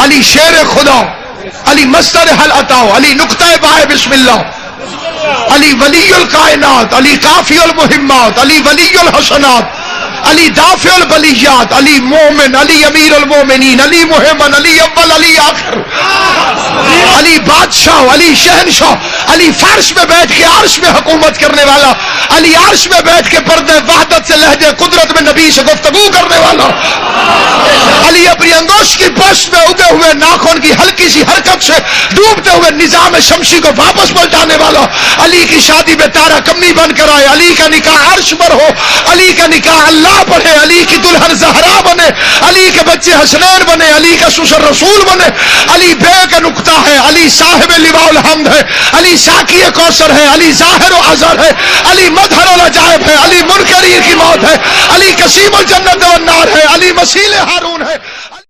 अली शेर खुदा, अली मस्तर हल अताओ, अली नुक्ता बाय बिस्मिल्लाह, अली वलीयुल कायनात, अली काफियुल मुहिम्मात, अली वलीयुल हसनात, अली दाफियुल बलियात, अली मोमिन, अली अमीरुल मोमिनीन, अली मुहम्मद, अली अव्वल, अली आखिर, अली बादशाह, अली शहनशाह, अली फर्श में बैठ के अर्श में हुकूमत करने वाला, अली अर्श में बैठ के पर्दे वहदत से लहजे कुदरत में नबी से गुफ्तगू करने वाला, अली अपनी अंगूठ की बस्त में उगे हुए नाखून की हल्की सी हरकत से डूबते हुए निजाम शमशी को वापस पलटाने वाला, अली की शादी में तारा कमनी बनकर आए, अली का निकाह अर्श पर हो, अली का निकाह अल्लाह पर है, अली की दुल्हन ज़हरा बने, अली के बच्चे हसनैन बने, अली का ससुर रसूल बने, अली बे का नुक्ता है, अली साहिब लिवाउल हम्द है, अली साकी कौसर है, अली जाहिर व अज़हर है, अली मदहर व अजायब है, अली मुनकरीर की मौत है, अली कसीमुल जन्नत व अन्नार है, अली मसील हारून है।